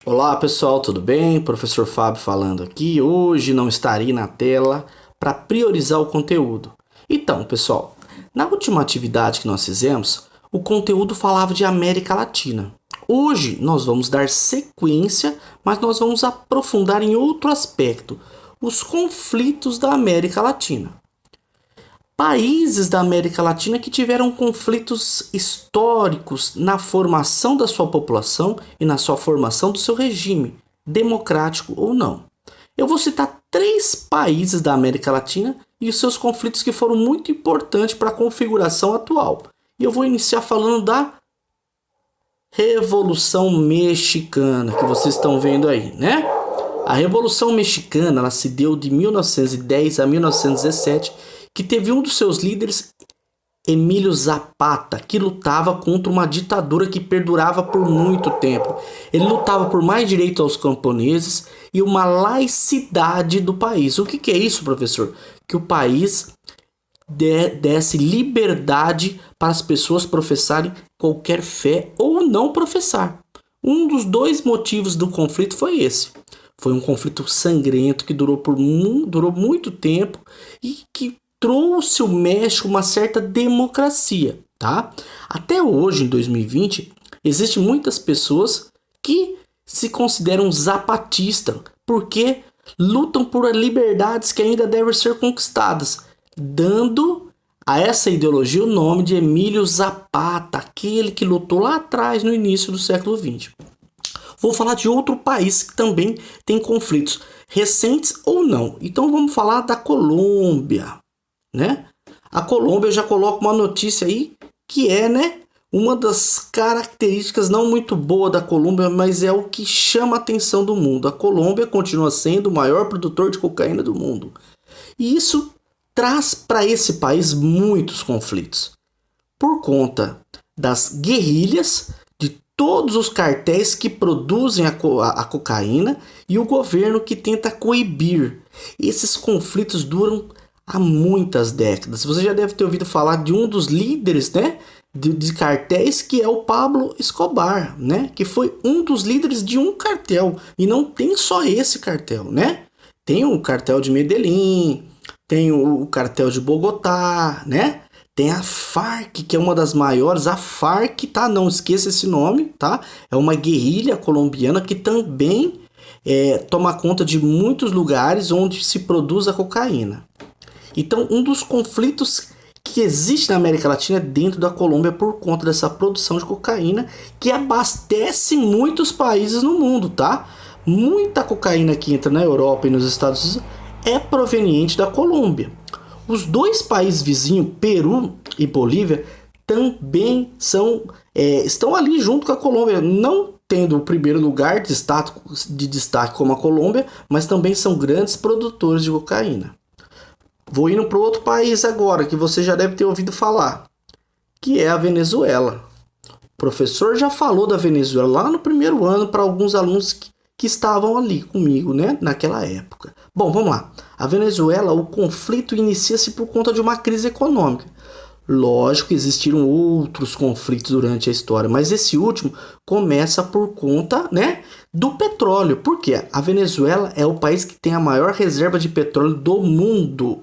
Olá pessoal, tudo bem? Professor Fábio falando aqui. Hoje não estarei na tela para priorizar o conteúdo. Então, pessoal, na última atividade que nós fizemos, o conteúdo falava de América Latina. Hoje nós vamos dar sequência, mas nós vamos aprofundar em outro aspecto, os conflitos da América Latina. Países da América Latina que tiveram conflitos históricos na formação da sua população e na sua formação do seu regime, democrático ou não. Eu vou citar três países da América Latina e os seus conflitos que foram muito importantes para a configuração atual. E eu vou iniciar falando da Revolução Mexicana, que vocês estão vendo aí, né? A Revolução Mexicana, ela se deu de 1910 a 1917, que teve um dos seus líderes, Emílio Zapata, que lutava contra uma ditadura que perdurava por muito tempo. Ele lutava por mais direito aos camponeses e uma laicidade do país. O que é isso, professor? Que o país desse liberdade para as pessoas professarem qualquer fé ou não professar. Um dos dois motivos do conflito foi esse. Foi um conflito sangrento que durou muito tempo e que trouxe o México uma certa democracia, tá? Até hoje, em 2020, existem muitas pessoas que se consideram zapatistas porque lutam por liberdades que ainda devem ser conquistadas, dando a essa ideologia o nome de Emílio Zapata, aquele que lutou lá atrás, no início do século XX. Vou falar de outro país que também tem conflitos, recentes ou não. Então vamos falar da Colômbia, né? A Colômbia, eu já coloco uma notícia aí que é, né, uma das características não muito boa da Colômbia, mas é o que chama a atenção do mundo. A Colômbia continua sendo o maior produtor de cocaína do mundo. E isso traz para esse país muitos conflitos. Por conta das guerrilhas, de todos os cartéis que produzem a cocaína e o governo que tenta coibir. Esses conflitos duram há muitas décadas. Você já deve ter ouvido falar de um dos líderes, né, de cartéis, que é o Pablo Escobar, né, que foi um dos líderes de um cartel. E não tem só esse cartel, né? Tem o cartel de Medellín, tem o cartel de Bogotá, né? Tem a Farc, que é uma das maiores. A Farc, tá? Não esqueça esse nome, tá? É uma guerrilha colombiana que também toma conta de muitos lugares onde se produz a cocaína. Então, um dos conflitos que existe na América Latina é dentro da Colômbia por conta dessa produção de cocaína que abastece muitos países no mundo, tá? Muita cocaína que entra na Europa e nos Estados Unidos é proveniente da Colômbia. Os dois países vizinhos, Peru e Bolívia, também estão ali junto com a Colômbia, não tendo o primeiro lugar de destaque como a Colômbia, mas também são grandes produtores de cocaína. Vou indo para outro país agora, que você já deve ter ouvido falar, que é a Venezuela. O professor já falou da Venezuela lá no primeiro ano para alguns alunos que estavam ali comigo, né, naquela época. Bom, vamos lá. A Venezuela, o conflito inicia-se por conta de uma crise econômica. Lógico que existiram outros conflitos durante a história, mas esse último começa por conta, né, do petróleo. Por quê? A Venezuela é o país que tem a maior reserva de petróleo do mundo.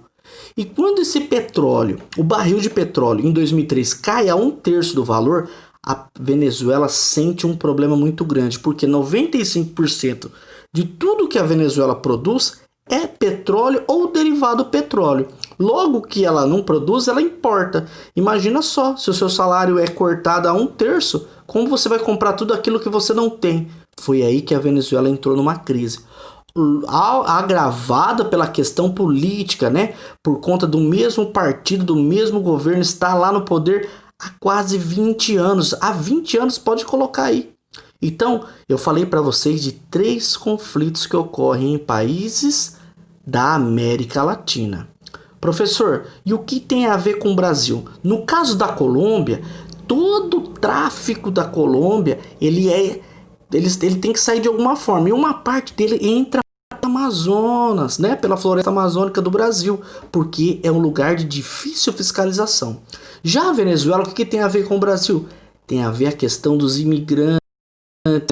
E quando esse petróleo, o barril de petróleo em 2003 cai a 1/3 do valor, a Venezuela sente um problema muito grande, porque 95% de tudo que a Venezuela produz é petróleo ou derivado petróleo. Logo que ela não produz, ela importa. Imagina só, se o seu salário é cortado a 1/3, como você vai comprar tudo aquilo que você não tem? Foi aí que a Venezuela entrou numa crise agravada pela questão política, né? Por conta do mesmo partido, do mesmo governo estar lá no poder há quase 20 anos. Há 20 anos, pode colocar aí. Então, eu falei para vocês de três conflitos que ocorrem em países da América Latina. Professor, e o que tem a ver com o Brasil? No caso da Colômbia, todo o tráfico da Colômbia, ele tem que sair de alguma forma. E uma parte dele entra Amazonas, né, pela floresta amazônica do Brasil, porque é um lugar de difícil fiscalização. Já a Venezuela, o que tem a ver com o Brasil? Tem a ver a questão dos imigrantes.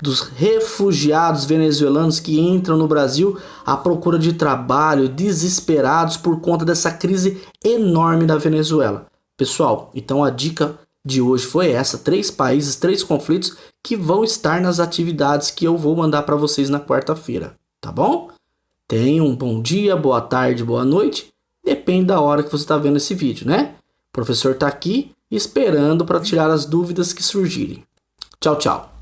dos refugiados venezuelanos que entram no Brasil à procura de trabalho, desesperados por conta dessa crise enorme da Venezuela. Pessoal, então a dica de hoje foi essa: 3 países, 3 conflitos que vão estar nas atividades que eu vou mandar para vocês na quarta-feira, tá bom? Tenham um bom dia, boa tarde, boa noite, depende da hora que você está vendo esse vídeo, né? O professor está aqui esperando para tirar as dúvidas que surgirem. Tchau, tchau.